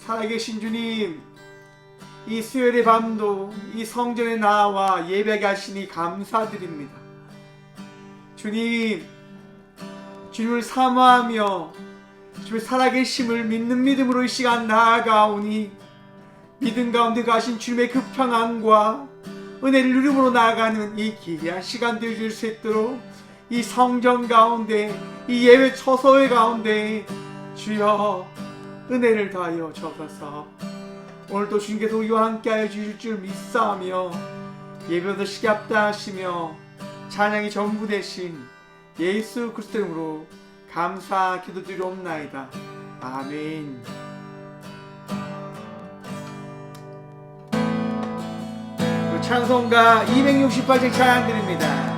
살아계신 주님, 이 수요일의 밤도 이 성전에 나와 예배하게 하시니 감사드립니다. 주님, 주님을 사모하며 주의 살아계심을 믿는 믿음으로 이 시간 나아가오니 믿음 가운데 가신 주님의 그 평안과 은혜를 누림으로 나아가는 이 기이한 시간 되어줄 수 있도록 이 성전 가운데, 이 예배 처소의 가운데 주여 은혜를 더하여 주옵소서. 오늘도 주님께서 우리와 함께하여 주실 줄 믿사오며 예배도 시기 합당하시며 찬양이 전부 되신 예수 그리스도 이름으로 감사 기도드리옵나이다. 아멘. 찬송가 268장 찬양드립니다.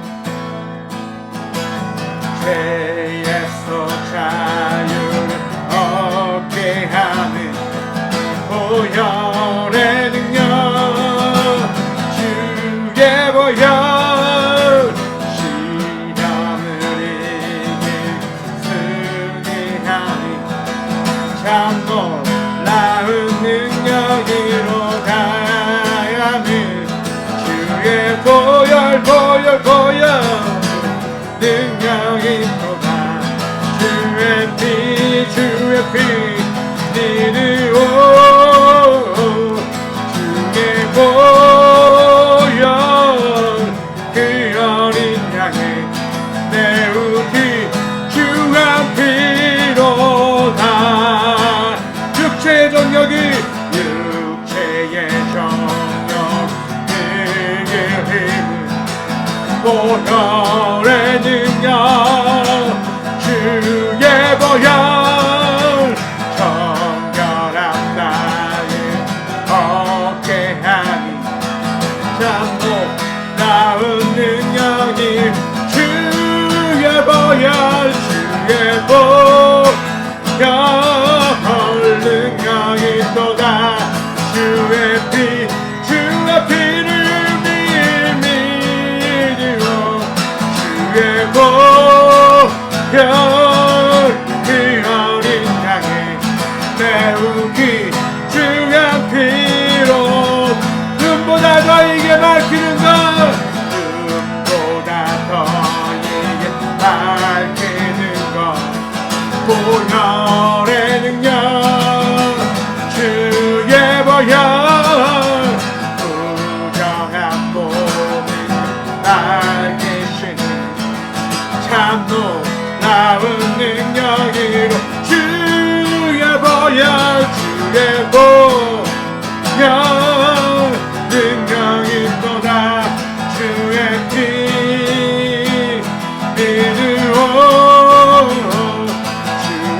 죄에서 자유를 얻게 하는 보혈의 능력, 주의 보혈, 시험을 이길 승리하니 참 놀라운 능력이로다. 주의 보혈 능력이 또다. 주의 피 니르오. 주의 보혈 그 어린 양의 내우기 주의 피로다. 육체의 정력이 보혈의 능력, 주의 보혈 정결한 나를 얻게 하니 참 놀라운 능력이 주의 보혈 능력이 또다. 주의 피를 보혈 그 어린 양의 내우기 주의 피로 눈보다 더 이게 밝히는 것, 눈보다 더 이게 밝히는 것, 보혈의 능력, 주의 보혈 부정한 몸을 밝히시는 참 놀라운 능력이로 주의 보혈 능력이 또다. 주의 피 믿으오.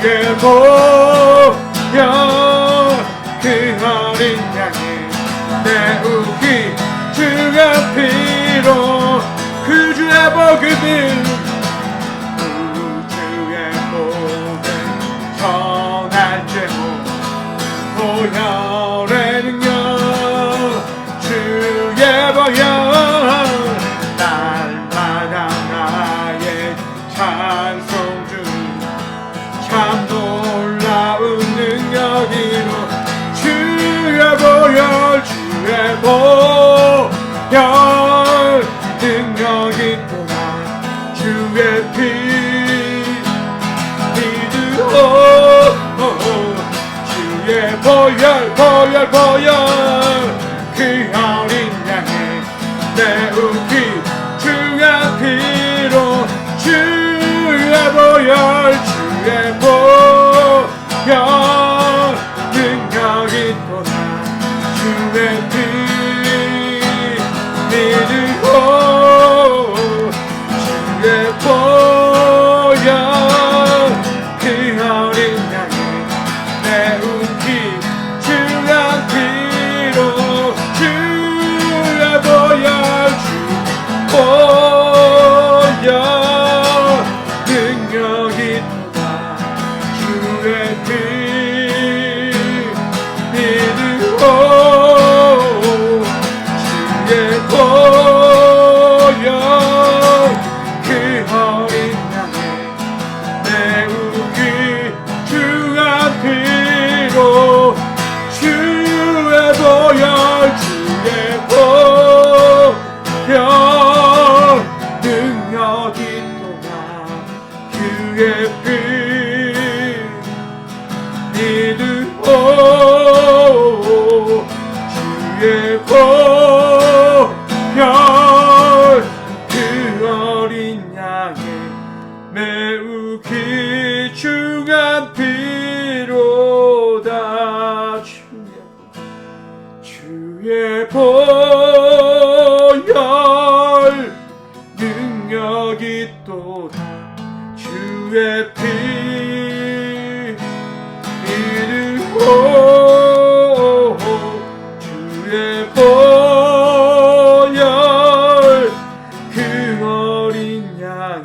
주의 보혈 그 어린 양의 내우기 주의 피로 그 주의 복음을 보혈의 능력, 주의 보혈 날마다 나의 찬송 중 참 놀라운 능력이로 주의 보혈 능력이 또다. 주의 피 믿으오. 주의 보혈 그 어린 양의 내우기 주의 피로 주의 보혈 능력이 또다. 주의 피 믿으오. 주의 보혈 그 어린 양의 내우기 주의 피로 주의 보혈 능력이 또다. 주의 피 믿으오. 주의 보혈 그 어린 양의 내우기 주의 피로 믿으오 주의 보혈 그 어린 양의 매우 귀중한 피로다. 주의 보혈 능력이 있도다. 주의 피 믿으오 주의 보혈 그 어린 양의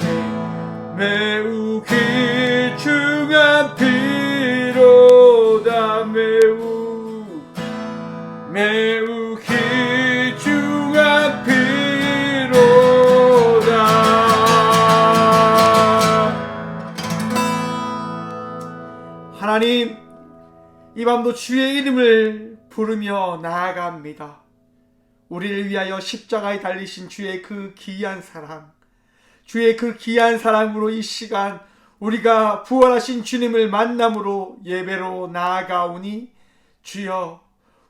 매우 귀중한 피로다. 매우 귀중한 피로다. 하나님, 이 밤도 주의 이름을 부르며 나아갑니다. 우리를 위하여 십자가에 달리신 주의 그 귀한 사랑, 주의 그 귀한 사랑으로 이 시간 우리가 부활하신 주님을 만남으로 예배로 나아가오니 주여,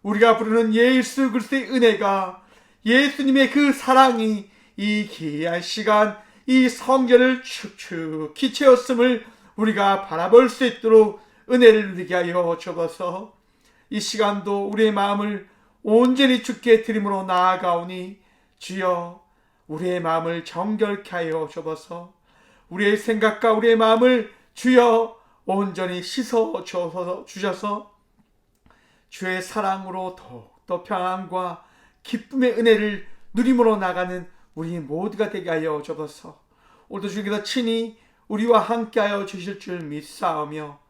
우리가 부르는 예수 그리스도의 은혜가, 예수님의 그 사랑이 이 귀한 시간 이 성전을 축축히 채웠음을 우리가 바라볼 수 있도록 은혜를 누리게 하여 주옵소서. 이 시간도 우리의 마음을 온전히 주께 드림으로 나아가오니 주여, 우리의 마음을 정결케 하여 주옵소서. 우리의 생각과 우리의 마음을 주여 온전히 씻어 주셔서 주의 사랑으로 더욱더 평안과 기쁨의 은혜를 누림으로 나가는 우리 모두가 되게 하여 주옵소서. 오늘도 주께서 친히 우리와 함께하여 주실 줄 믿사오며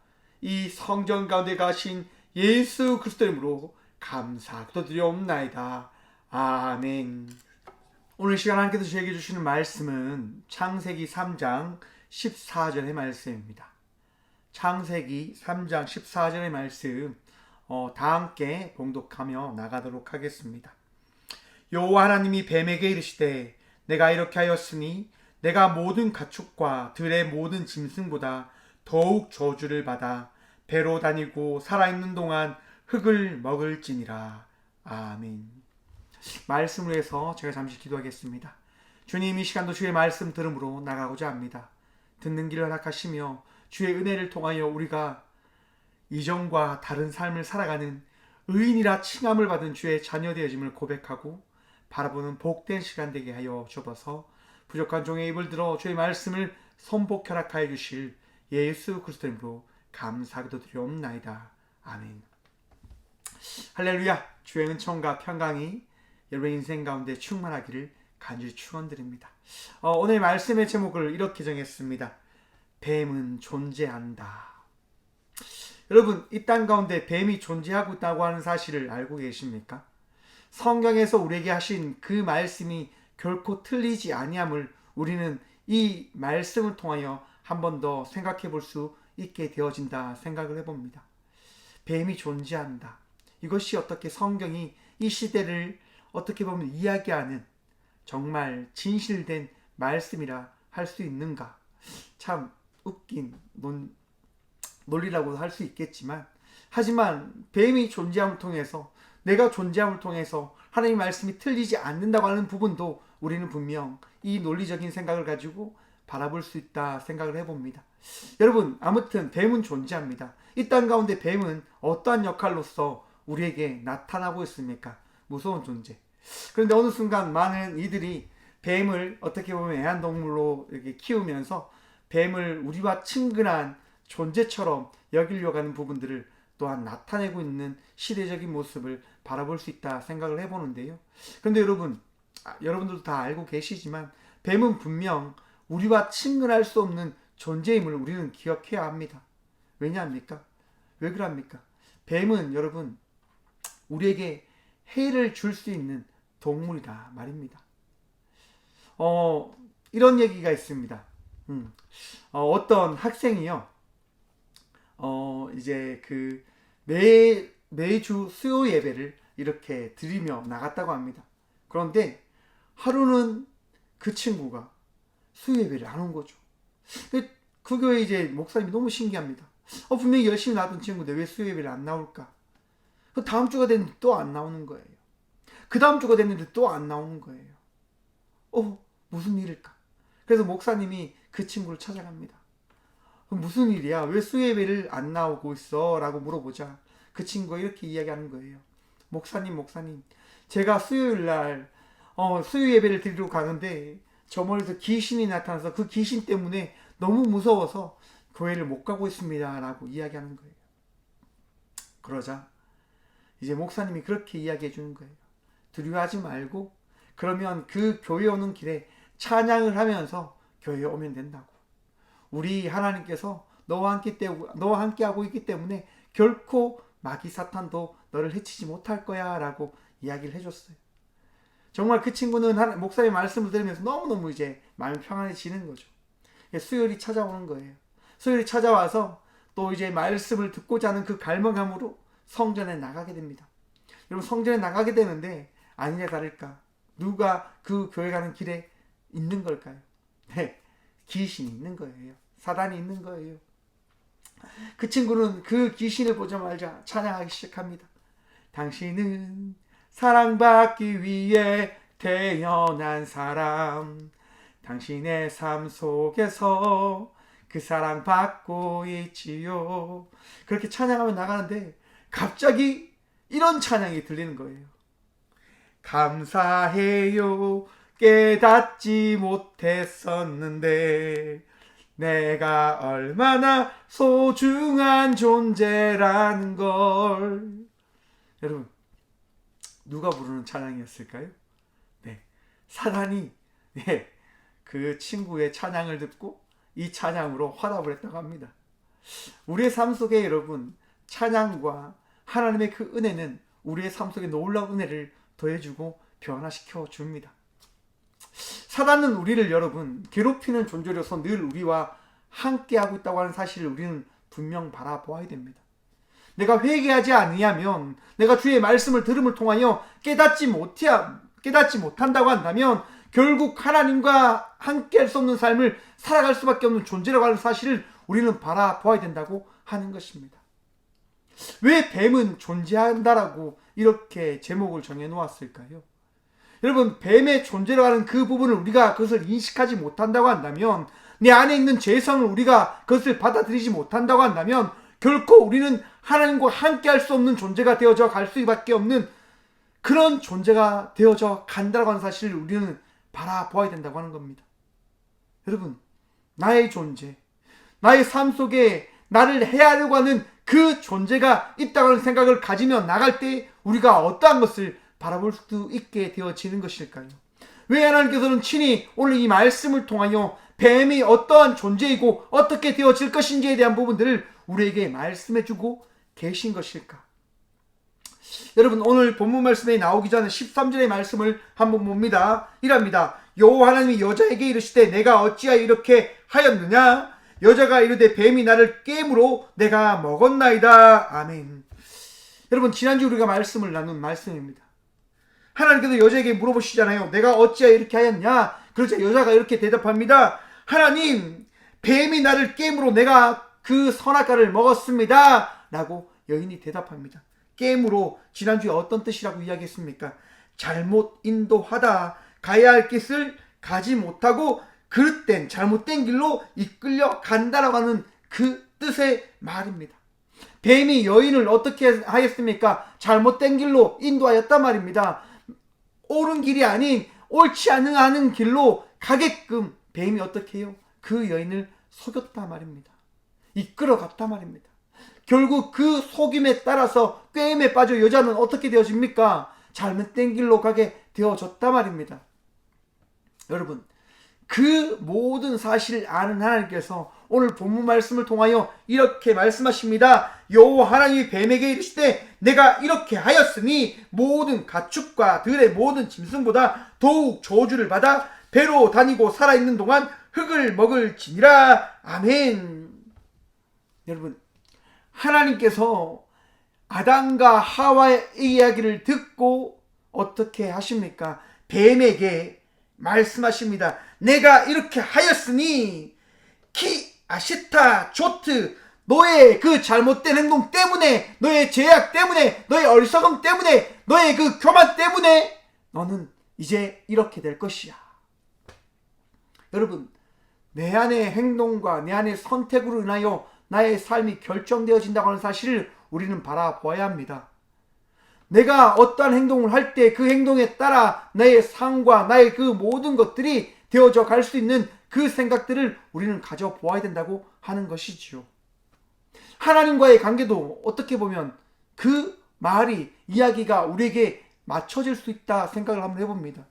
이 성전 가운데 가신 예수 그리스도 이름으로 감사 기도드리옵나이다. 아멘. 오늘 시간 함께서 저에게 주시는 말씀은 창세기 3장 14절의 말씀입니다. 창세기 3장 14절의 말씀 다 함께 봉독하며 나가도록 하겠습니다. 여호와 하나님이 뱀에게 이르시되 내가 이렇게 하였으니 내가 모든 가축과 들의 모든 짐승보다 더욱 저주를 받아 배로 다니고 살아있는 동안 흙을 먹을지니라. 아멘. 말씀을 위해서 제가 잠시 기도하겠습니다. 주님, 이 시간도 주의 말씀 들음으로 나가고자 합니다. 듣는 길을 허락하시며 주의 은혜를 통하여 우리가 이전과 다른 삶을 살아가는 의인이라 칭함을 받은 주의 자녀 되어짐을 고백하고 바라보는 복된 시간 되게 하여 주옵소서. 부족한 종의 입을 들어 주의 말씀을 선복 허락하여 주실 예수 그리스도 이름으로 감사기도 드리옵나이다. 아멘. 할렐루야. 주의 은총과 평강이 여러분의 인생 가운데 충만하기를 간절히 축원드립니다. 오늘 말씀의 제목을 이렇게 정했습니다. 뱀은 존재한다. 여러분, 이 땅 가운데 뱀이 존재하고 있다고 하는 사실을 알고 계십니까? 성경에서 우리에게 하신 그 말씀이 결코 틀리지 아니함을 우리는 이 말씀을 통하여 한 번 더 생각해 볼 수 있게 되어진다 생각을 해봅니다. 뱀이 존재한다. 이것이 어떻게 성경이 이 시대를 어떻게 보면 이야기하는 정말 진실된 말씀이라 할 수 있는가? 참 웃긴 논리라고 할 수 있겠지만, 하지만 뱀이 존재함을 통해서, 내가 존재함을 통해서 하나님의 말씀이 틀리지 않는다고 하는 부분도 우리는 분명 이 논리적인 생각을 가지고 바라볼 수 있다 생각을 해봅니다. 여러분, 아무튼 뱀은 존재합니다. 이 땅 가운데 뱀은 어떠한 역할로서 우리에게 나타나고 있습니까? 무서운 존재. 그런데 어느 순간 많은 이들이 뱀을 어떻게 보면 애완동물로 이렇게 키우면서 뱀을 우리와 친근한 존재처럼 여기려고 하는 부분들을 또한 나타내고 있는 시대적인 모습을 바라볼 수 있다 생각을 해보는데요. 그런데 여러분들도 다 알고 계시지만 뱀은 분명 우리와 친근할 수 없는 존재임을 우리는 기억해야 합니다. 왜냐합니까? 왜 그럽니까? 뱀은 여러분 우리에게 해를 줄 수 있는 동물이다 말입니다. 이런 얘기가 있습니다. 어떤 학생이요, 이제 그 매주 수요 예배를 이렇게 드리며 나갔다고 합니다. 그런데 하루는 그 친구가 수요 예배를 안 온 거죠. 근데 그 교회 이제 목사님이 너무 신기합니다. 분명히 열심히 나왔던 친구인데 왜 수요 예배를 안 나올까? 그 다음 주가 됐는데 또 안 나오는 거예요. 그 다음 주가 됐는데 또 안 나오는 거예요. 무슨 일일까? 그래서 목사님이 그 친구를 찾아갑니다. 무슨 일이야? 왜 수요 예배를 안 나오고 있어? 라고 물어보자 그 친구가 이렇게 이야기하는 거예요. 목사님, 제가 수요일 날 수요 예배를 드리러 가는데 저 멀리서 귀신이 나타나서 그 귀신 때문에 너무 무서워서 교회를 못 가고 있습니다. 라고 이야기하는 거예요. 그러자 이제 목사님이 그렇게 이야기해 주는 거예요. 두려워하지 말고 그러면 그 교회 오는 길에 찬양을 하면서 교회에 오면 된다고. 우리 하나님께서 너와 함께 하고 있기 때문에 결코 마귀 사탄도 너를 해치지 못할 거야 라고 이야기를 해줬어요. 정말 그 친구는 목사님 말씀을 들으면서 너무너무 이제 마음이 평안해지는 거죠. 수요일이 찾아오는 거예요. 수요일이 찾아와서 또 이제 말씀을 듣고자 하는 그 갈망함으로 성전에 나가게 됩니다. 여러분, 성전에 나가게 되는데 아니냐 다를까 누가 그 교회 가는 길에 있는 걸까요? 네, 귀신이 있는 거예요. 사단이 있는 거예요. 그 친구는 그 귀신을 보자마자 찬양하기 시작합니다. 당신은 사랑받기 위해 태어난 사람, 당신의 삶 속에서 그 사랑받고 있지요. 그렇게 찬양하며 나가는데 갑자기 이런 찬양이 들리는 거예요. 감사해요, 깨닫지 못했었는데 내가 얼마나 소중한 존재라는 걸. 여러분, 누가 부르는 찬양이었을까요? 네, 사단이 그 친구의 찬양을 듣고 이 찬양으로 화답을 했다고 합니다. 우리의 삶 속에 여러분, 찬양과 하나님의 그 은혜는 우리의 삶 속에 놀라운 은혜를 더해주고 변화시켜 줍니다. 사단은 우리를 여러분 괴롭히는 존재로서 늘 우리와 함께하고 있다고 하는 사실을 우리는 분명 바라보아야 됩니다. 내가 회개하지 않으면, 내가 주의 말씀을 들음을 통하여 깨닫지 못한다고 한다면 결국 하나님과 함께할 수 없는 삶을 살아갈 수밖에 없는 존재라고 하는 사실을 우리는 바라보아야 된다고 하는 것입니다. 왜 뱀은 존재한다라고 이렇게 제목을 정해 놓았을까요? 여러분, 뱀의 존재라고 하는 그 부분을 우리가 그것을 인식하지 못한다고 한다면, 내 안에 있는 죄성을 우리가 그것을 받아들이지 못한다고 한다면 결코 우리는 하나님과 함께 할 수 없는 존재가 되어져 갈 수밖에 없는 그런 존재가 되어져 간다고 하는 사실을 우리는 바라보아야 된다고 하는 겁니다. 여러분, 나의 존재, 나의 삶 속에 나를 해하려고 하는 그 존재가 있다고 하는 생각을 가지며 나갈 때 우리가 어떠한 것을 바라볼 수 있게 되어지는 것일까요? 왜 하나님께서는 친히 오늘 이 말씀을 통하여 뱀이 어떠한 존재이고 어떻게 되어질 것인지에 대한 부분들을 우리에게 말씀해주고 계신 것일까? 여러분, 오늘 본문 말씀에 나오기 전에 13절의 말씀을 한번 봅니다. 이랍니다. 여호와 하나님이 여자에게 이르시되 내가 어찌하여 이렇게 하였느냐? 여자가 이르되 뱀이 나를 깨므로 내가 먹었나이다. 아멘. 여러분, 지난주 우리가 말씀을 나눈 말씀입니다. 하나님께서 여자에게 물어보시잖아요. 내가 어찌하여 이렇게 하였냐? 그러자 여자가 이렇게 대답합니다. 하나님, 뱀이 나를 깨므로 내가 그 선악과를 먹었습니다. 라고 여인이 대답합니다. 깨므로 지난주에 어떤 뜻이라고 이야기했습니까? 잘못 인도하다, 가야 할 길을 가지 못하고 그릇된 잘못된 길로 이끌려 간다라고 하는 그 뜻의 말입니다. 뱀이 여인을 어떻게 하였습니까? 잘못된 길로 인도하였단 말입니다. 옳은 길이 아닌 옳지 않은 길로 가게끔 뱀이 어떻게 해요? 그 여인을 속였단 말입니다. 이끌어갔단 말입니다. 결국 그 속임에 따라서 꾀임에 빠져 여자는 어떻게 되어집니까? 잘못된 길로 가게 되어졌단 말입니다. 여러분, 그 모든 사실을 아는 하나님께서 오늘 본문 말씀을 통하여 이렇게 말씀하십니다. 여호와 하나님이 뱀에게 이르시되 내가 이렇게 하였으니 모든 가축과 들의 모든 짐승보다 더욱 저주를 받아 배로 다니고 살아있는 동안 흙을 먹을지니라. 아멘. 여러분, 하나님께서 아담과 하와의 이야기를 듣고 어떻게 하십니까? 뱀에게 말씀하십니다. 내가 이렇게 하였으니 키 아시타 조트 너의 그 잘못된 행동 때문에, 너의 죄악 때문에, 너의 어리석음 때문에, 너의 그 교만 때문에 너는 이제 이렇게 될 것이야. 여러분, 내 안의 행동과 내 안의 선택으로 인하여 나의 삶이 결정되어진다고 하는 사실을 우리는 바라보아야 합니다. 내가 어떠한 행동을 할 때 그 행동에 따라 나의 삶과 나의 그 모든 것들이 되어져 갈 수 있는 그 생각들을 우리는 가져보아야 된다고 하는 것이지요. 하나님과의 관계도 어떻게 보면 그 말이, 이야기가 우리에게 맞춰질 수 있다 생각을 한번 해봅니다.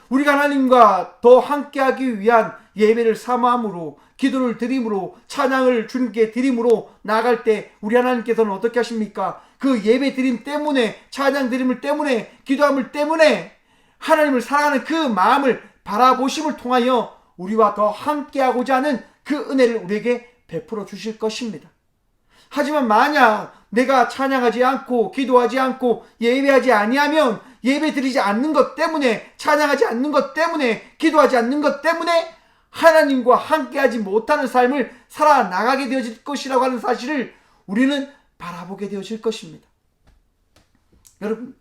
우리가 하나님과 더 함께하기 위한 예배를 사모함으로, 기도를 드림으로, 찬양을 주님께 드림으로 나아갈 때 우리 하나님께서는 어떻게 하십니까? 그 예배 드림 때문에, 찬양 드림을 때문에, 기도함을 때문에 하나님을 사랑하는 그 마음을 바라보심을 통하여 우리와 더 함께하고자 하는 그 은혜를 우리에게 베풀어 주실 것입니다. 하지만 만약 내가 찬양하지 않고 기도하지 않고 예배하지 아니하면, 예배 드리지 않는 것 때문에, 찬양하지 않는 것 때문에, 기도하지 않는 것 때문에 하나님과 함께하지 못하는 삶을 살아나가게 되어질 것이라고 하는 사실을 우리는 바라보게 되어질 것입니다. 여러분,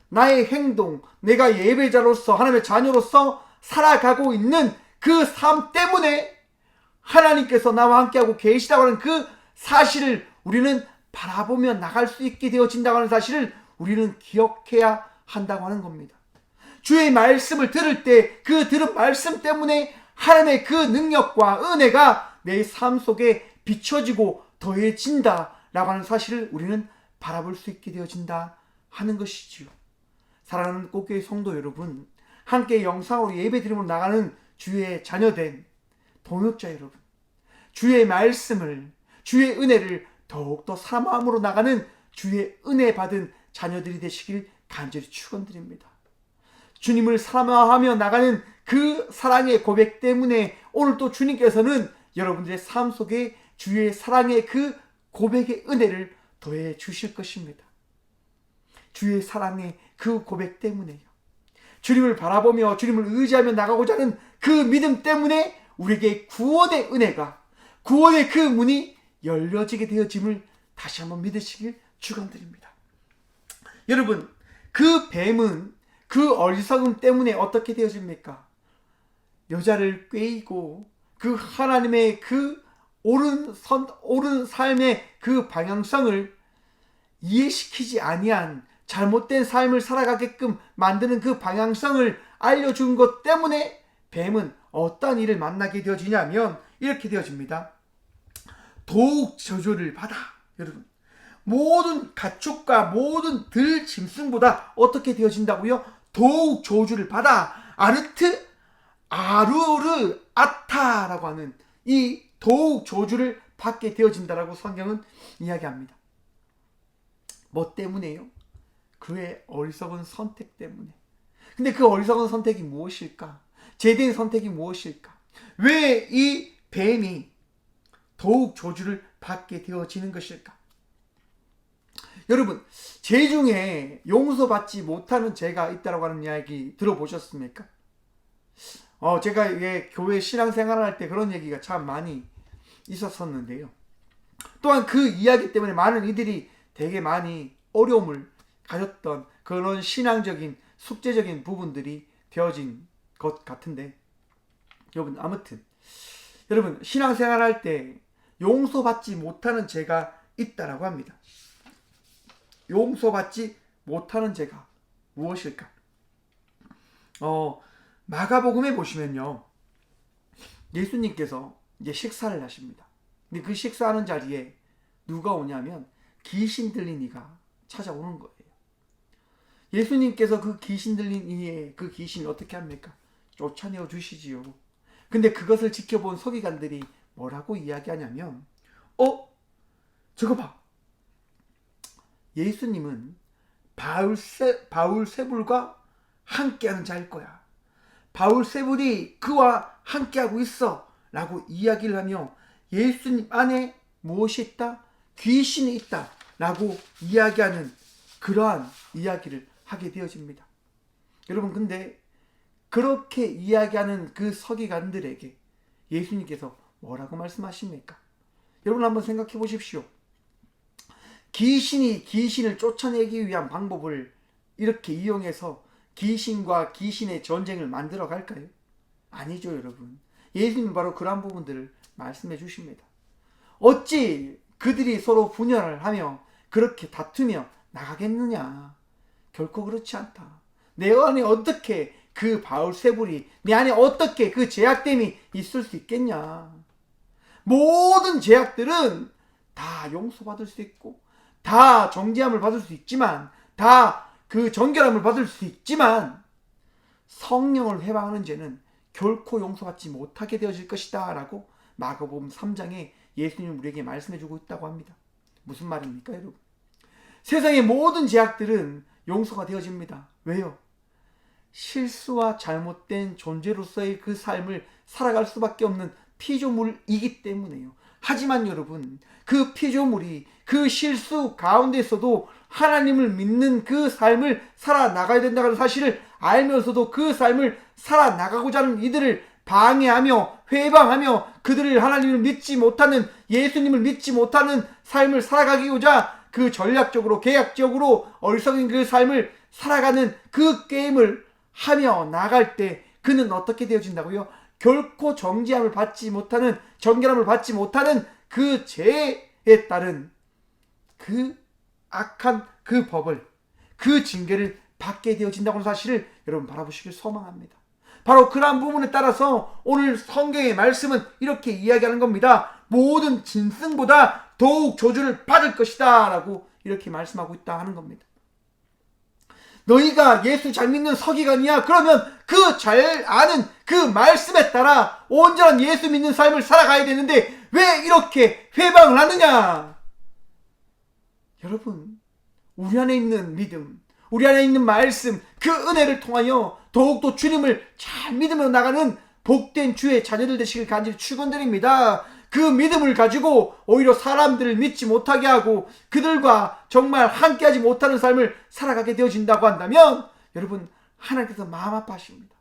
나의 행동, 내가 예배자로서, 하나님의 자녀로서 살아가고 있는 그 삶 때문에 하나님께서 나와 함께하고 계시다고 하는 그 사실을 우리는 바라보며 나갈 수 있게 되어진다고 하는 사실을 우리는 기억해야 한다고 하는 겁니다. 주의 말씀을 들을 때 그 들은 말씀 때문에 하나님의 그 능력과 은혜가 내 삶 속에 비춰지고 더해진다라고 하는 사실을 우리는 바라볼 수 있게 되어진다 하는 것이지요. 사랑하는 꽃교회 성도 여러분, 함께 영상으로 예배드림으로 나가는 주의 자녀된 동역자 여러분, 주의 말씀을, 주의 은혜를 더욱더 사모함으로 나가는 주의 은혜 받은 자녀들이 되시길 간절히 축원드립니다. 주님을 사랑하며 나가는 그 사랑의 고백 때문에 오늘 또 주님께서는 여러분들의 삶 속에 주의 사랑의 그 고백의 은혜를 더해 주실 것입니다. 주의 사랑의 그 고백 때문에요. 주님을 바라보며 주님을 의지하며 나가고자 하는 그 믿음 때문에 우리에게 구원의 은혜가, 구원의 그 문이 열려지게 되어짐을 다시 한번 믿으시길 축원드립니다. 여러분, 그 뱀은 그 어리석음 때문에 어떻게 되어집니까? 여자를 꾀이고 그 하나님의 그 옳은 삶의 그 방향성을 이해시키지 아니한, 잘못된 삶을 살아가게끔 만드는 그 방향성을 알려준 것 때문에 뱀은 어떤 일을 만나게 되어지냐면 이렇게 되어집니다. 더욱 저주를 받아. 여러분, 모든 가축과 모든 들 짐승보다 어떻게 되어진다고요? 더욱 저주를 받아. 아르르 아타라고 하는 이 더욱 저주를 받게 되어진다라고 성경은 이야기합니다. 뭐 때문에요? 그의 어리석은 선택 때문에. 근데 그 어리석은 선택이 무엇일까? 제대한 선택이 무엇일까? 왜 이 뱀이 더욱 저주를 받게 되어지는 것일까? 여러분, 죄 중에 용서받지 못하는 죄가 있다고 하는 이야기 들어보셨습니까? 제가 교회 신앙생활을 할 때 그런 얘기가 참 많이 있었었는데요. 또한 그 이야기 때문에 많은 이들이 되게 많이 어려움을 가졌던 그런 신앙적인, 숙제적인 부분들이 되어진 것 같은데, 아무튼 여러분, 신앙생활 할 때 용서받지 못하는 죄가 있다라고 합니다. 용서받지 못하는 죄가 무엇일까? 마가복음에 보시면요, 예수님께서 이제 식사를 하십니다. 근데 그 식사하는 자리에 누가 오냐면 귀신 들린 이가 찾아오는 거예요. 예수님께서 그 귀신 들린 이의 그 귀신을 어떻게 합니까? 쫓아내어 주시지요. 근데 그것을 지켜본 서기관들이 뭐라고 이야기하냐면, 저거 봐. 예수님은 바울세불과 함께하는 자일 거야. 바울세불이 그와 함께하고 있어 라고 이야기를 하며 예수님 안에 무엇이 있다? 귀신이 있다 라고 이야기하는 그러한 이야기를 하게 되어집니다. 여러분, 근데 그렇게 이야기하는 그 서기관들에게 예수님께서 뭐라고 말씀하십니까? 여러분 한번 생각해 보십시오. 귀신이 귀신을 쫓아내기 위한 방법을 이렇게 이용해서 귀신과 귀신의 전쟁을 만들어 갈까요? 아니죠, 여러분. 예수님은 바로 그러한 부분들을 말씀해 주십니다. 어찌 그들이 서로 분열을 하며 그렇게 다투며 나가겠느냐? 결코 그렇지 않다. 내 안에 어떻게 그 바울세불이, 내 안에 어떻게 그 죄악됨이 있을 수 있겠냐? 모든 죄악들은 다 용서받을 수 있고 다 정죄함을 받을 수 있지만, 다 그 정결함을 받을 수 있지만, 성령을 회방하는 죄는 결코 용서받지 못하게 되어질 것이다 라고 마가복음 3장에 예수님은 우리에게 말씀해주고 있다고 합니다. 무슨 말입니까, 여러분? 세상의 모든 죄악들은 용서가 되어집니다. 왜요? 실수와 잘못된 존재로서의 그 삶을 살아갈 수밖에 없는 피조물이기 때문에요. 하지만 여러분, 그 피조물이 그 실수 가운데서도 하나님을 믿는 그 삶을 살아나가야 된다는 사실을 알면서도 그 삶을 살아나가고자 하는 이들을 방해하며 회방하며 그들을 하나님을 믿지 못하는, 예수님을 믿지 못하는 삶을 살아가기고자 그 전략적으로 계략적으로 어리석은 그 삶을 살아가는 그 게임을 하며 나갈 때 그는 어떻게 되어진다고요? 결코 정죄함을 받지 못하는, 정결함을 받지 못하는 그 죄에 따른 그 악한 그 법을, 그 징계를 받게 되어진다고 하는 사실을 여러분 바라보시길 소망합니다. 바로 그러한 부분에 따라서 오늘 성경의 말씀은 이렇게 이야기하는 겁니다. 모든 짐승보다 더욱 저주를 받을 것이다 라고 이렇게 말씀하고 있다 하는 겁니다. 너희가 예수 잘 믿는 서기관이야? 그러면 그 잘 아는 그 말씀에 따라 온전한 예수 믿는 삶을 살아가야 되는데 왜 이렇게 회방을 하느냐? 여러분, 우리 안에 있는 믿음, 우리 안에 있는 말씀, 그 은혜를 통하여 더욱더 주님을 잘 믿으며 나가는 복된 주의 자녀들 되시길 간절히 축원드립니다. 그 믿음을 가지고 오히려 사람들을 믿지 못하게 하고 그들과 정말 함께하지 못하는 삶을 살아가게 되어진다고 한다면 여러분, 하나님께서 마음 아파하십니다.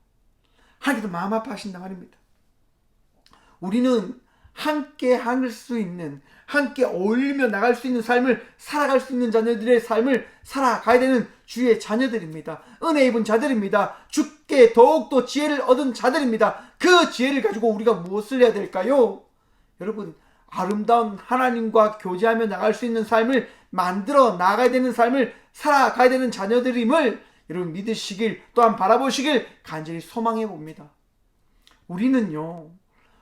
하나님께서 마음 아파하신다 말입니다. 우리는 함께 할 수 있는, 함께 어울리며 나갈 수 있는 삶을 살아갈 수 있는 자녀들의 삶을 살아가야 되는 주의 자녀들입니다. 은혜 입은 자들입니다. 주께 더욱더 지혜를 얻은 자들입니다. 그 지혜를 가지고 우리가 무엇을 해야 될까요? 여러분, 아름다운 하나님과 교제하며 나갈 수 있는 삶을 만들어 나가야 되는 삶을 살아가야 되는 자녀들임을 여러분 믿으시길, 또한 바라보시길 간절히 소망해 봅니다. 우리는요,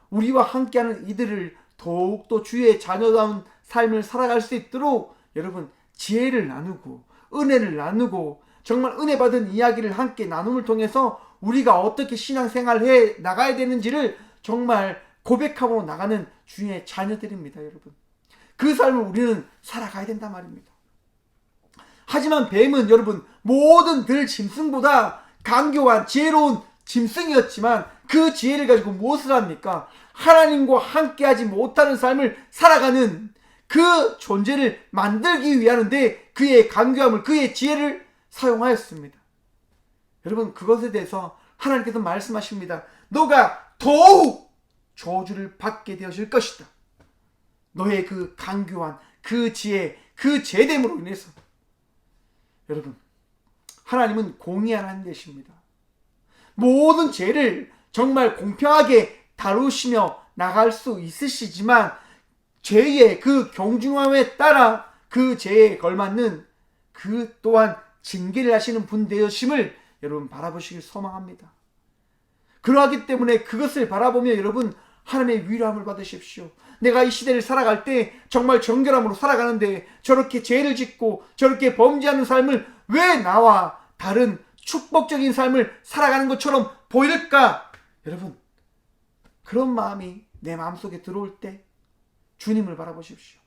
우리와 함께하는 이들을 더욱더 주의 자녀다운 삶을 살아갈 수 있도록 여러분 지혜를 나누고 은혜를 나누고 정말 은혜 받은 이야기를 함께 나눔을 통해서 우리가 어떻게 신앙생활을 해 나가야 되는지를 정말 고백함으로 나가는 주의 자녀들입니다. 여러분, 그 삶을 우리는 살아가야 된단 말입니다. 하지만 뱀은 여러분 모든 들 짐승보다 강교한 지혜로운 짐승이었지만 그 지혜를 가지고 무엇을 합니까? 하나님과 함께하지 못하는 삶을 살아가는 그 존재를 만들기 위하는데 그의 강교함을, 그의 지혜를 사용하였습니다. 여러분, 그것에 대해서 하나님께서 말씀하십니다. 너가 더욱 저주를 받게 되어질 것이다. 너의 그 강교한 그 지혜, 그 제됨으로 인해서. 여러분, 하나님은 공의한 하나님이십니다. 모든 죄를 정말 공평하게 다루시며 나갈 수 있으시지만 죄의 그 경중함에 따라 그 죄에 걸맞는 그 또한 징계를 하시는 분 되심을 여러분 바라보시길 소망합니다. 그러하기 때문에 그것을 바라보며 여러분 하나님의 위로함을 받으십시오. 내가 이 시대를 살아갈 때 정말 정결함으로 살아가는데 저렇게 죄를 짓고 저렇게 범죄하는 삶을 왜 나와 다른 축복적인 삶을 살아가는 것처럼 보일까? 여러분, 그런 마음이 내 마음속에 들어올 때 주님을 바라보십시오.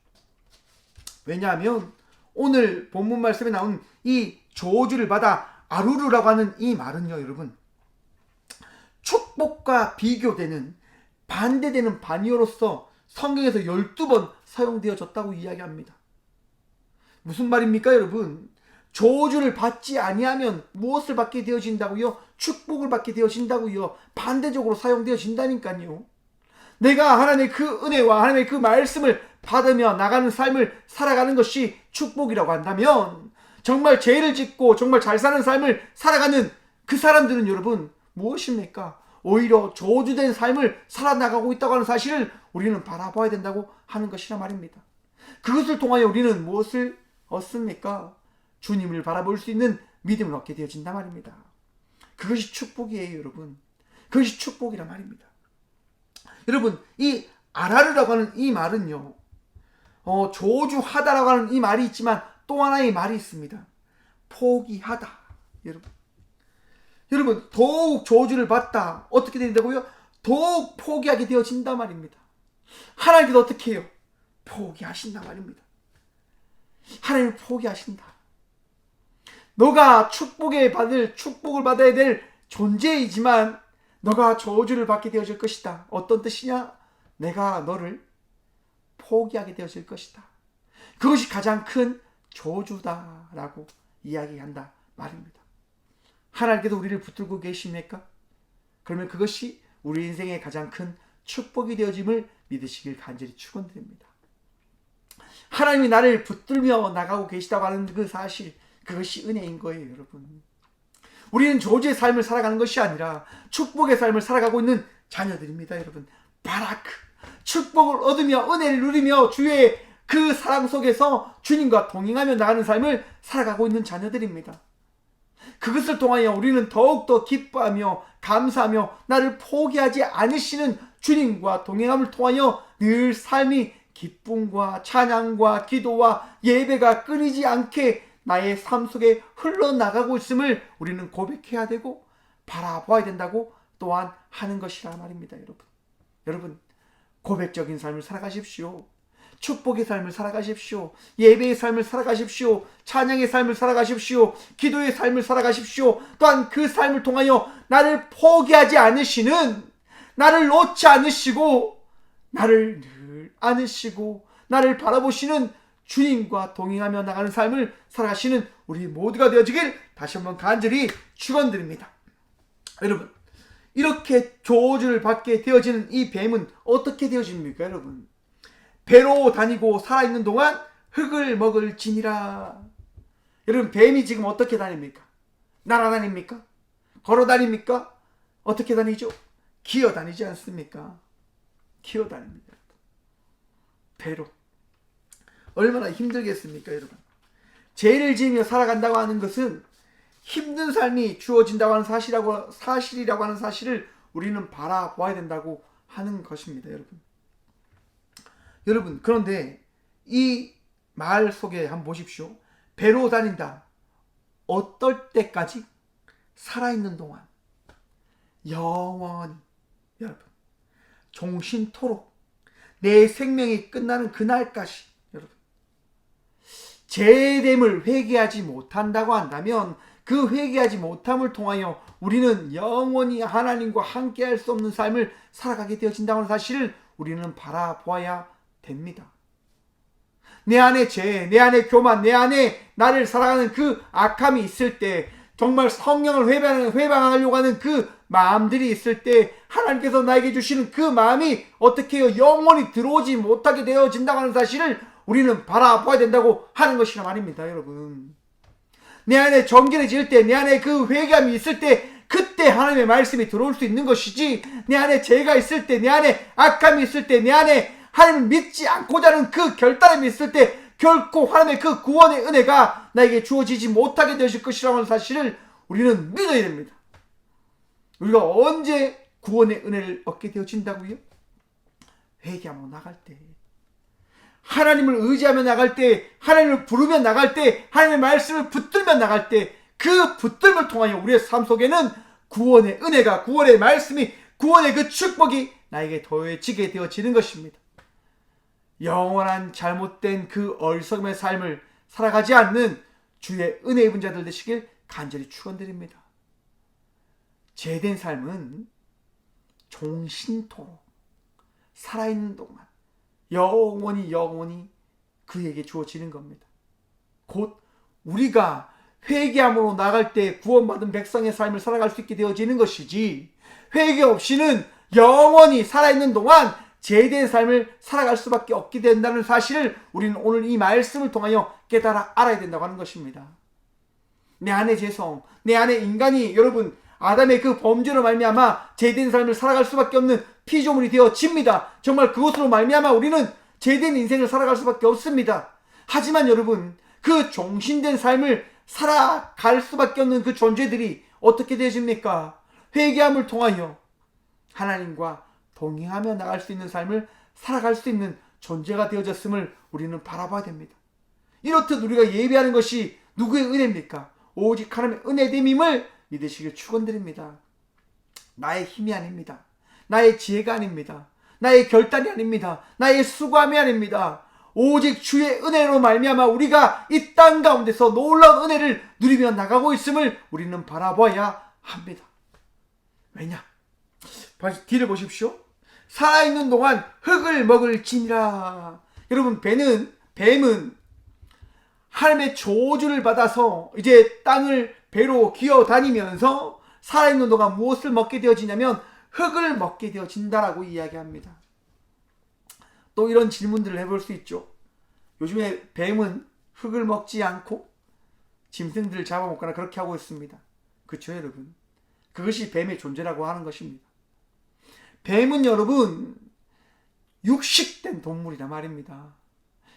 왜냐하면 오늘 본문 말씀에 나온 이 저주를 받아 아루르라고 하는 이 말은요, 여러분, 축복과 비교되는 반대되는 반이어로서 성경에서 12번 사용되어졌다고 이야기합니다. 무슨 말입니까, 여러분? 저주를 받지 아니하면 무엇을 받게 되어진다고요? 축복을 받게 되어진다고요. 반대적으로 사용되어진다니까요. 내가 하나님의 그 은혜와 하나님의 그 말씀을 받으며 나가는 삶을 살아가는 것이 축복이라고 한다면, 정말 죄를 짓고 정말 잘 사는 삶을 살아가는 그 사람들은 여러분 무엇입니까? 오히려 저주된 삶을 살아나가고 있다고 하는 사실을 우리는 바라봐야 된다고 하는 것이라 말입니다. 그것을 통하여 우리는 무엇을 얻습니까? 주님을 바라볼 수 있는 믿음을 얻게 되어진다 말입니다. 그것이 축복이에요, 여러분. 그것이 축복이란 말입니다. 여러분, 이 아라르라고 하는 이 말은요, 저주하다라고 하는 이 말이 있지만 또 하나의 말이 있습니다. 포기하다. 여러분, 더욱 저주를 받다. 어떻게 된다고요? 더욱 포기하게 되어진단 말입니다. 하나님께서 어떻게 해요? 포기하신다 말입니다. 하나님을 포기하신다. 너가 축복을 받아야 될 존재이지만 너가 저주를 받게 되어질 것이다. 어떤 뜻이냐? 내가 너를 포기하게 되어질 것이다. 그것이 가장 큰 저주다라고 이야기한다 말입니다. 하나님께서 우리를 붙들고 계십니까? 그러면 그것이 우리 인생의 가장 큰 축복이 되어짐을 믿으시길 간절히 축원드립니다. 하나님이 나를 붙들며 나가고 계시다고 하는 그 사실, 그것이 은혜인 거예요, 여러분. 우리는 저주의 삶을 살아가는 것이 아니라 축복의 삶을 살아가고 있는 자녀들입니다, 여러분. 바라크, 축복을 얻으며 은혜를 누리며 주의 그 사랑 속에서 주님과 동행하며 나가는 삶을 살아가고 있는 자녀들입니다. 그것을 통하여 우리는 더욱더 기뻐하며 감사하며 나를 포기하지 않으시는 주님과 동행함을 통하여 늘 삶이 기쁨과 찬양과 기도와 예배가 끊이지 않게 나의 삶 속에 흘러나가고 있음을 우리는 고백해야 되고 바라봐야 된다고 또한 하는 것이라 말입니다. 여러분, 고백적인 삶을 살아가십시오. 축복의 삶을 살아가십시오. 예배의 삶을 살아가십시오. 찬양의 삶을 살아가십시오. 기도의 삶을 살아가십시오. 또한 그 삶을 통하여 나를 포기하지 않으시는, 나를 놓지 않으시고 나를 늘 안으시고 나를 바라보시는 주님과 동행하며 나가는 삶을 살아가시는 우리 모두가 되어지길 다시 한번 간절히 축원드립니다. 여러분, 이렇게 저주를 받게 되어지는 이 뱀은 어떻게 되어집니까? 여러분, 배로 다니고 살아있는 동안 흙을 먹을지니라. 여러분, 뱀이 지금 어떻게 다닙니까? 날아다닙니까? 걸어다닙니까? 어떻게 다니죠? 기어다니지 않습니까? 기어다닙니다. 배로. 얼마나 힘들겠습니까, 여러분? 죄를 지으며 살아간다고 하는 것은 힘든 삶이 주어진다고 하는 사실이라고 하는 사실을 우리는 바라봐야 된다고 하는 것입니다, 여러분. 그런데 이 말 속에 한번 보십시오. 배로 다닌다. 어떨 때까지? 살아있는 동안. 영원히. 여러분, 종신토록. 내 생명이 끝나는 그날까지. 여러분, 죄됨을 회개하지 못한다고 한다면 그 회개하지 못함을 통하여 우리는 영원히 하나님과 함께할 수 없는 삶을 살아가게 되어진다고 하는 사실을 우리는 바라보아야 됩니다. 내 안에 죄, 내 안에 교만, 내 안에 나를 살아가는 그 악함이 있을 때, 정말 성령을 회방하려고 하는 그 마음들이 있을 때 하나님께서 나에게 주시는 그 마음이 어떻게 해요? 영원히 들어오지 못하게 되어진다고 하는 사실을 우리는 바라봐야 된다고 하는 것이라 말입니다, 여러분. 내 안에 정결해 질 때, 내 안에 그 회개함이 있을 때, 그때 하나님의 말씀이 들어올 수 있는 것이지, 내 안에 죄가 있을 때, 내 안에 악함이 있을 때, 내 안에 하나님을 믿지 않고자 하는 그 결단함이 있을 때 결코 하나님의 그 구원의 은혜가 나에게 주어지지 못하게 되실 것이라는 는 사실을 우리는 믿어야 됩니다. 우리가 언제 구원의 은혜를 얻게 되어진다고요? 회개하며 나갈 때, 하나님을 의지하며 나갈 때, 하나님을 부르며 나갈 때, 하나님의 말씀을 붙들며 나갈 때, 그 붙들음을 통하여 우리의 삶 속에는 구원의 은혜가, 구원의 말씀이, 구원의 그 축복이 나에게 더해지게 되어지는 것입니다. 영원한 잘못된 그 어리석음의 삶을 살아가지 않는 주의 은혜 입은 자들 되시길 간절히 축원드립니다. 죄된 삶은 종신토록 살아있는 동안 영원히 그에게 주어지는 겁니다. 곧 우리가 회개함으로 나갈 때 구원받은 백성의 삶을 살아갈 수 있게 되어지는 것이지, 회개 없이는 영원히 살아있는 동안 제대된 삶을 살아갈 수밖에 없게 된다는 사실을 우리는 오늘 이 말씀을 통하여 깨달아 알아야 된다고 하는 것입니다. 내 안의 죄성, 내 안의 인간이 여러분 아담의 그 범죄로 말미암아 제대된 삶을 살아갈 수밖에 없는 피조물이 되어집니다. 정말 그것으로 말미암아 우리는 제대된 인생을 살아갈 수밖에 없습니다. 하지만 여러분 그 종신된 삶을 살아갈 수밖에 없는 그 존재들이 어떻게 되어집니까? 회개함을 통하여 하나님과 동행하며 나갈 수 있는 삶을 살아갈 수 있는 존재가 되어졌음을 우리는 바라봐야 됩니다. 이렇듯 우리가 예배하는 것이 누구의 은혜입니까? 오직 하나님의 은혜됨임을 믿으시길 축원드립니다. 나의 힘이 아닙니다. 나의 지혜가 아닙니다. 나의 결단이 아닙니다. 나의 수고함이 아닙니다. 오직 주의 은혜로 말미암아 우리가 이 땅 가운데서 놀라운 은혜를 누리며 나가고 있음을 우리는 바라봐야 합니다. 왜냐? 뒤를 보십시오. 살아있는 동안 흙을 먹을지니라. 여러분 뱀은 하나님의 저주를 받아서 이제 땅을 배로 기어다니면서 살아있는 동안 무엇을 먹게 되어지냐면 흙을 먹게 되어진다라고 이야기합니다. 또 이런 질문들을 해볼 수 있죠. 요즘에 뱀은 흙을 먹지 않고 짐승들을 잡아먹거나 그렇게 하고 있습니다. 그렇죠 여러분? 그것이 뱀의 존재라고 하는 것입니다. 뱀은 여러분 육식된 동물이란 말입니다.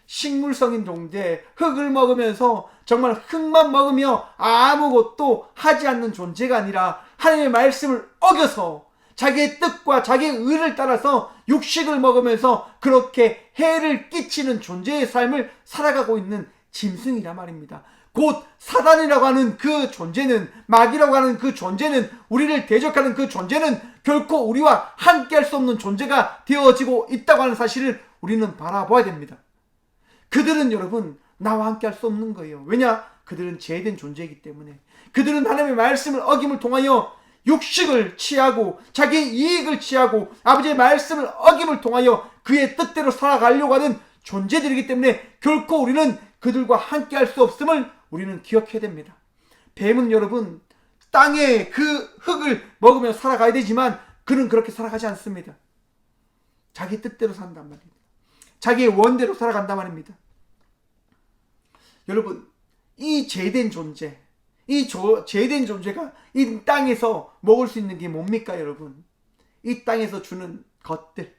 식물성인 존재, 흙을 먹으면서 정말 흙만 먹으며 아무것도 하지 않는 존재가 아니라 하나님의 말씀을 어겨서 자기의 뜻과 자기의 의를 따라서 육식을 먹으면서 그렇게 해를 끼치는 존재의 삶을 살아가고 있는 짐승이란 말입니다. 곧 사단이라고 하는 그 존재는, 마귀라고 하는 그 존재는, 우리를 대적하는 그 존재는 결코 우리와 함께할 수 없는 존재가 되어지고 있다고 하는 사실을 우리는 바라봐야 됩니다. 그들은 여러분 나와 함께할 수 없는 거예요. 왜냐? 그들은 죄된 존재이기 때문에. 그들은 하나님의 말씀을 어김을 통하여 육식을 취하고 자기의 이익을 취하고 아버지의 말씀을 어김을 통하여 그의 뜻대로 살아가려고 하는 존재들이기 때문에 결코 우리는 그들과 함께할 수 없음을 우리는 기억해야 됩니다. 뱀은 여러분 땅에 그 흙을 먹으며 살아가야 되지만 그는 그렇게 살아가지 않습니다. 자기 뜻대로 산단 말입니다. 자기의 원대로 살아간단 말입니다. 여러분 이 죄된 존재, 죄된 존재가 이 땅에서 먹을 수 있는 게 뭡니까 여러분? 이 땅에서 주는 것들,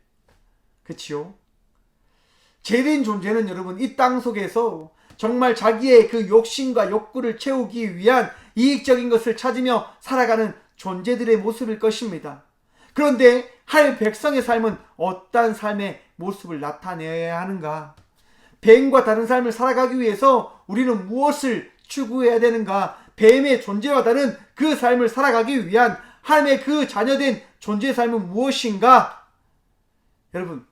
그치요? 죄된 존재는 여러분 이 땅 속에서 정말 자기의 그 욕심과 욕구를 채우기 위한 이익적인 것을 찾으며 살아가는 존재들의 모습일 것입니다. 그런데 하나님의 백성의 삶은 어떠한 삶의 모습을 나타내야 하는가? 뱀과 다른 삶을 살아가기 위해서 우리는 무엇을 추구해야 되는가? 뱀의 존재와 다른 그 삶을 살아가기 위한 하나님의 그 자녀된 존재의 삶은 무엇인가? 여러분,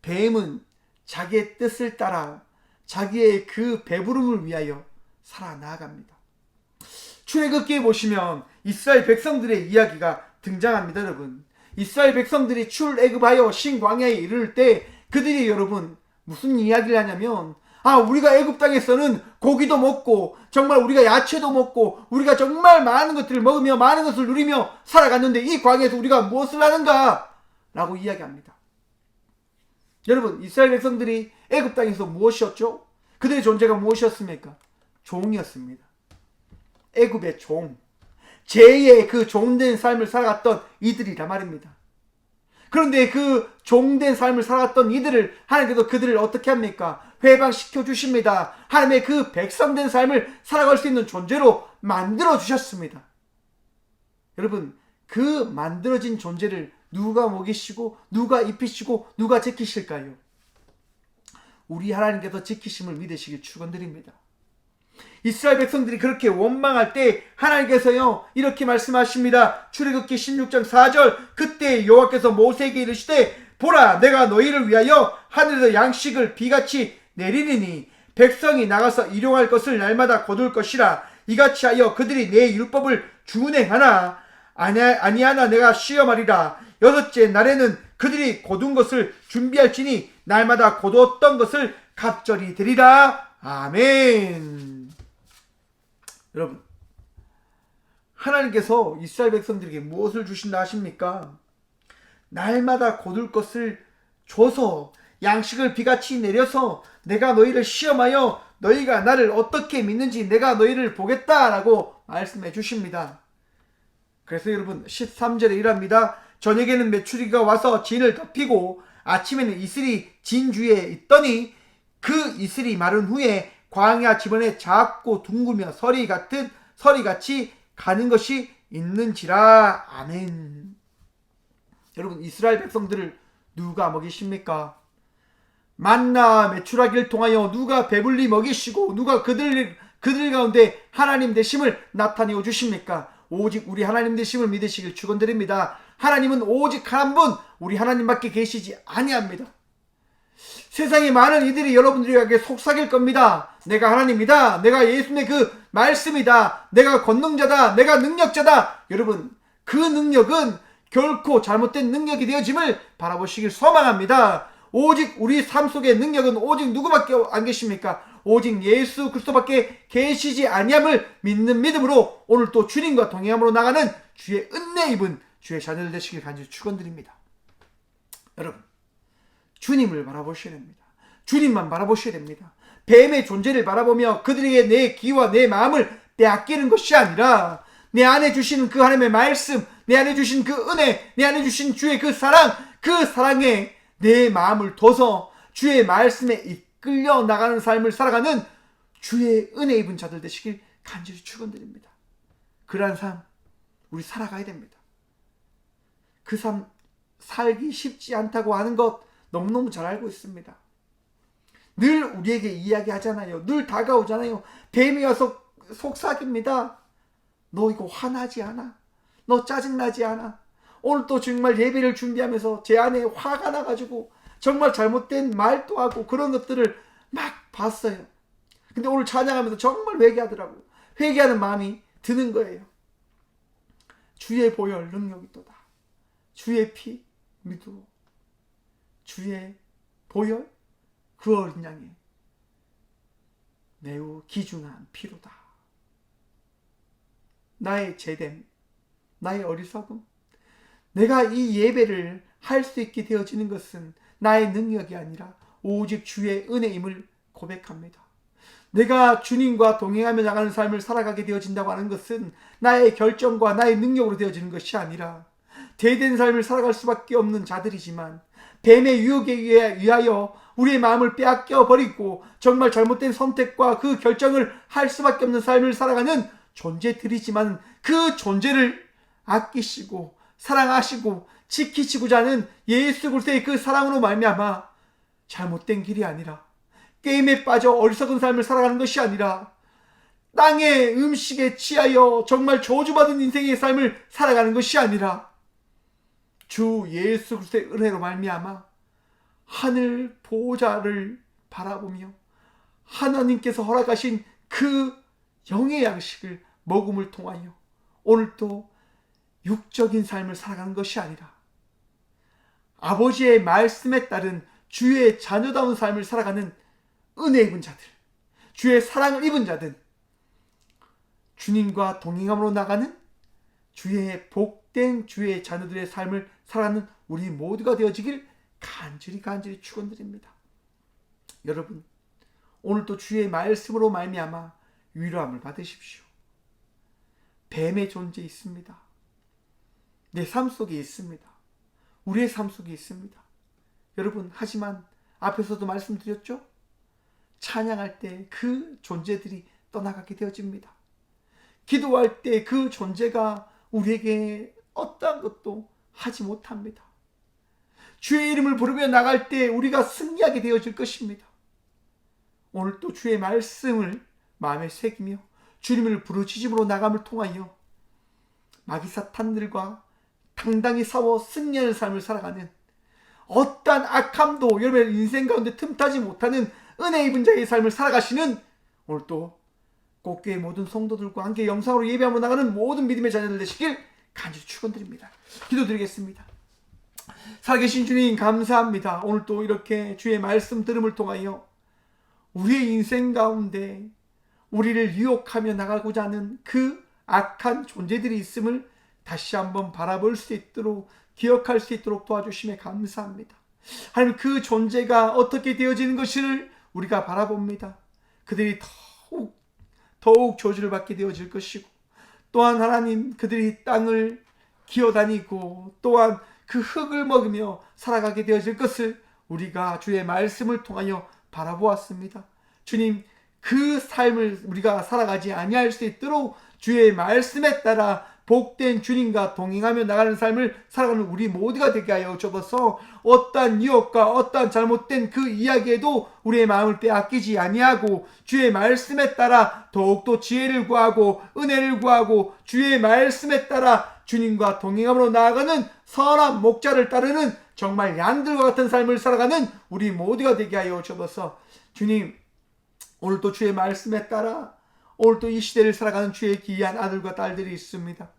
뱀은 자기의 뜻을 따라 자기의 그 배부름을 위하여 살아나갑니다. 출애굽기에 보시면 이스라엘 백성들의 이야기가 등장합니다. 여러분, 이스라엘 백성들이 출애굽하여 신광야에 이르를 때 그들이 여러분 무슨 이야기를 하냐면 우리가 애굽 땅에서는 고기도 먹고 정말 우리가 야채도 먹고 우리가 정말 많은 것들을 먹으며 많은 것을 누리며 살아갔는데 이 광야에서 우리가 무엇을 하는가? 라고 이야기합니다. 여러분, 이스라엘 백성들이 애굽 땅에서 무엇이었죠? 그들의 존재가 무엇이었습니까? 종이었습니다. 애굽의 종, 제2의 그 종된 삶을 살아갔던 이들이란 말입니다. 그런데 그 종된 삶을 살아갔던 이들을 하나님께서 그들을 어떻게 합니까? 회방시켜 주십니다. 하나님의 그 백성된 삶을 살아갈 수 있는 존재로 만들어 주셨습니다. 여러분, 그 만들어진 존재를 누가 먹이시고 누가 입히시고 누가 지키실까요? 우리 하나님께서 지키심을 믿으시길 축원드립니다. 이스라엘 백성들이 그렇게 원망할 때 하나님께서요 이렇게 말씀하십니다. 출애굽기 16장 4절, 그때 여호와께서 모세에게 이르시되 보라, 내가 너희를 위하여 하늘에서 양식을 비같이 내리리니 백성이 나가서 일용할 것을 날마다 거둘 것이라. 이같이 하여 그들이 내 율법을 준행하나 아니하나 내가 시험하리라. 여섯째 날에는 그들이 거둔 것을 준비할지니 날마다 거두었던 것을 갑절이 되리라. 아멘. 여러분, 하나님께서 이스라엘 백성들에게 무엇을 주신다 하십니까? 날마다 거둘 것을 줘서 양식을 비같이 내려서 내가 너희를 시험하여 너희가 나를 어떻게 믿는지 내가 너희를 보겠다라고 말씀해 주십니다. 그래서 여러분 13절에 이랍니다. 저녁에는 메추리가 와서 진을 덮이고 아침에는 이슬이 진 주에 있더니 그 이슬이 마른 후에 광야 지번에 작고 둥글며 서리같이 가는 것이 있는지라. 아멘. 여러분, 이스라엘 백성들을 누가 먹이십니까? 만나 메추라기를 통하여 누가 배불리 먹이시고 누가 그들 가운데 하나님 되심을 나타내어 주십니까? 오직 우리 하나님 되심을 믿으시길 축원드립니다. 하나님은 오직 한 분 우리 하나님밖에 계시지 아니합니다. 세상에 많은 이들이 여러분들에게 속삭일 겁니다. 내가 하나님이다. 내가 예수님의 그 말씀이다. 내가 권능자다. 내가 능력자다. 여러분, 그 능력은 결코 잘못된 능력이 되어짐을 바라보시길 소망합니다. 오직 우리 삶 속의 능력은 오직 누구밖에 안 계십니까? 오직 예수 그리스도밖에 계시지 아니함을 믿는 믿음으로 오늘 또 주님과 동행함으로 나가는 주의 은혜 입은 주의 자녀들 되시길 간절히 축원드립니다. 여러분, 주님을 바라보셔야 됩니다. 주님만 바라보셔야 됩니다. 뱀의 존재를 바라보며 그들에게 내 기와 내 마음을 빼앗기는 것이 아니라 내 안에 주시는 그 하나님의 말씀, 내 안에 주신 그 은혜, 내 안에 주신 주의 그 사랑, 그 사랑에 내 마음을 둬서 주의 말씀에 이끌려 나가는 삶을 살아가는 주의 은혜 입은 자들 되시길 간절히 축원드립니다. 그러한 삶 우리 살아가야 됩니다. 그 삶 살기 쉽지 않다고 하는 것 너무너무 잘 알고 있습니다. 늘 우리에게 이야기하잖아요. 늘 다가오잖아요. 뱀이 와서 속삭입니다. 너 이거 화나지 않아? 너 짜증나지 않아? 오늘 또 정말 예배를 준비하면서 제 안에 화가 나가지고 정말 잘못된 말도 하고 그런 것들을 막 봤어요. 근데 오늘 찬양하면서 정말 회개하더라고요. 회개하는 마음이 드는 거예요. 주의 보혈 능력이 또다. 주의 피 믿어. 주의 보혈 그 어린 양의 매우 귀중한 피로다. 나의 제됨, 나의 어리석음, 내가 이 예배를 할 수 있게 되어지는 것은 나의 능력이 아니라 오직 주의 은혜임을 고백합니다. 내가 주님과 동행하며 나가는 삶을 살아가게 되어진다고 하는 것은 나의 결정과 나의 능력으로 되어지는 것이 아니라 죄된 삶을 살아갈 수밖에 없는 자들이지만 뱀의 유혹에 의하여 우리의 마음을 빼앗겨 버리고 정말 잘못된 선택과 그 결정을 할 수밖에 없는 삶을 살아가는 존재들이지만 그 존재를 아끼시고 사랑하시고 지키시고자 하는 예수 그리스도의 그 사랑으로 말미암아 잘못된 길이 아니라 게임에 빠져 어리석은 삶을 살아가는 것이 아니라 땅의 음식에 취하여 정말 저주받은 인생의 삶을 살아가는 것이 아니라 주 예수 그리스도의 은혜로 말미암아 하늘 보호자를 바라보며 하나님께서 허락하신 그 영의 양식을 먹음을 통하여 오늘도 육적인 삶을 살아가는 것이 아니라 아버지의 말씀에 따른 주의 자녀다운 삶을 살아가는 은혜 입은 자들, 주의 사랑을 입은 자들, 주님과 동행함으로 나가는 주의 복된 주의 자녀들의 삶을 살아가는 우리 모두가 되어지길 간절히 축원드립니다. 여러분, 오늘도 주의 말씀으로 말미암아 위로함을 받으십시오. 뱀의 존재 있습니다. 내 삶 속에 있습니다. 우리의 삶 속에 있습니다. 여러분, 하지만 앞에서도 말씀드렸죠? 찬양할 때 그 존재들이 떠나가게 되어집니다. 기도할 때 그 존재가 우리에게 어떠한 것도 하지 못합니다. 주의 이름을 부르며 나갈 때 우리가 승리하게 되어질 것입니다. 오늘 또 주의 말씀을 마음에 새기며 주님을 부르짖음으로 나감을 통하여 마귀 사탄들과 당당히 싸워 승리하는 삶을 살아가는 어떠한 악함도 여러분의 인생 가운데 틈타지 못하는 은혜 입은 자의 삶을 살아가시는 오늘 또 꽃교회 모든 성도들과 함께 영상으로 예배하며 나가는 모든 믿음의 자녀들 되시길 간절히 축원드립니다. 기도드리겠습니다. 살아계신 주님 감사합니다. 오늘 또 이렇게 주의 말씀 들음을 통하여 우리의 인생 가운데 우리를 유혹하며 나가고자 하는 그 악한 존재들이 있음을 다시 한번 바라볼 수 있도록 기억할 수 있도록 도와주심에 감사합니다. 하나님 그 존재가 어떻게 되어지는 것을 우리가 바라봅니다. 그들이 더욱 저주를 받게 되어질 것이고, 또한 하나님 그들이 땅을 기어다니고 또한 그 흙을 먹으며 살아가게 되어질 것을 우리가 주의 말씀을 통하여 바라보았습니다. 주님, 그 삶을 우리가 살아가지 아니할 수 있도록 주의 말씀에 따라 복된 주님과 동행하며 나가는 삶을 살아가는 우리 모두가 되게 하여 주옵소서. 어떠한 유혹과 어떠한 잘못된 그 이야기에도 우리의 마음을 빼앗기지 아니하고 주의 말씀에 따라 더욱더 지혜를 구하고 은혜를 구하고 주의 말씀에 따라 주님과 동행함으로 나아가는 선한 목자를 따르는 정말 양들과 같은 삶을 살아가는 우리 모두가 되게 하여 주옵소서. 주님, 오늘도 주의 말씀에 따라 오늘도 이 시대를 살아가는 주의 귀한 아들과 딸들이 있습니다.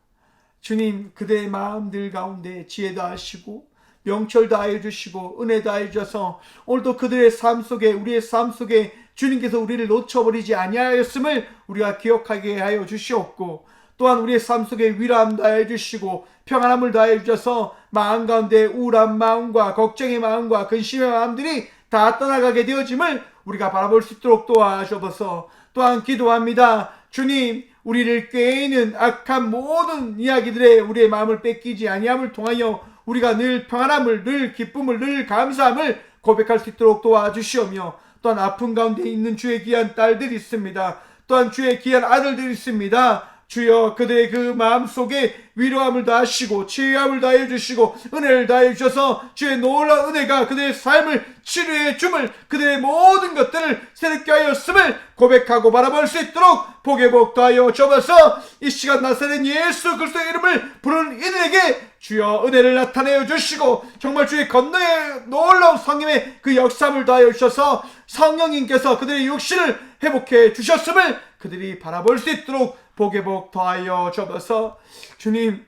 주님, 그들의 마음들 가운데 지혜도 하시고 명철도 하여 주시고 은혜도 하여 주셔서 오늘도 그들의 삶 속에, 우리의 삶 속에 주님께서 우리를 놓쳐버리지 아니하였음을 우리가 기억하게 하여 주시옵고, 또한 우리의 삶 속에 위로함도 하여 주시고 평안함을 더하여 주셔서 마음 가운데 우울한 마음과 걱정의 마음과 근심의 마음들이 다 떠나가게 되어짐을 우리가 바라볼 수 있도록 도와주셔서 또한 기도합니다. 주님, 우리를 꾀이는 악한 모든 이야기들에 우리의 마음을 뺏기지 아니함을 통하여 우리가 늘 평안함을, 늘 기쁨을, 늘 감사함을 고백할 수 있도록 도와주시오며, 또한 아픈 가운데 있는 주의 귀한 딸들이 있습니다. 또한 주의 귀한 아들들이 있습니다. 주여, 그들의 그 마음속에 위로함을 다하시고 치유함을 다해 주시고 은혜를 다해 주셔서 주의 놀라운 은혜가 그들의 삶을 치료해 줌을, 그들의 모든 것들을 새롭게 하였음을 고백하고 바라볼 수 있도록 복의 복 더하여 주옵소서. 이 시간 나사렛 예수 그리스도의 이름을 부르는 이들에게 주여 은혜를 나타내어 주시고 정말 주의 건너의 놀라운 성령의 그 역사를 더하여 주셔서 성령님께서 그들의 육신을 회복해 주셨음을 그들이 바라볼 수 있도록 복의 복 더하여 주옵소서. 주님,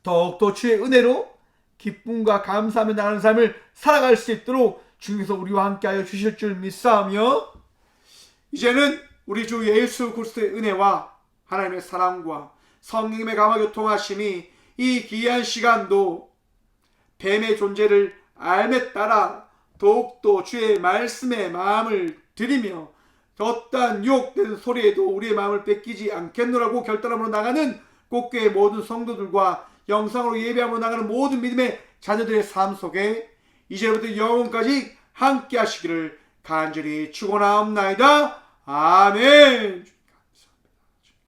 더욱더 주의 은혜로 기쁨과 감사하며 나가는 삶을 살아갈 수 있도록 주님께서 우리와 함께하여 주실 줄 믿사오며, 이제는 우리 주 예수 그리스도의 은혜와 하나님의 사랑과 성령님의 감화교통하심이 이 귀한 시간도 뱀의 존재를 알매 따라 더욱더 주의 말씀에 마음을 들이며 어떠한 유혹된 소리에도 우리의 마음을 뺏기지 않겠노라고 결단함으로 나가는 꽃교의 모든 성도들과 영상으로 예배함으로 나가는 모든 믿음의 자녀들의 삶 속에 이제부터 영원까지 함께 하시기를 간절히 축원하옵나이다. 아멘.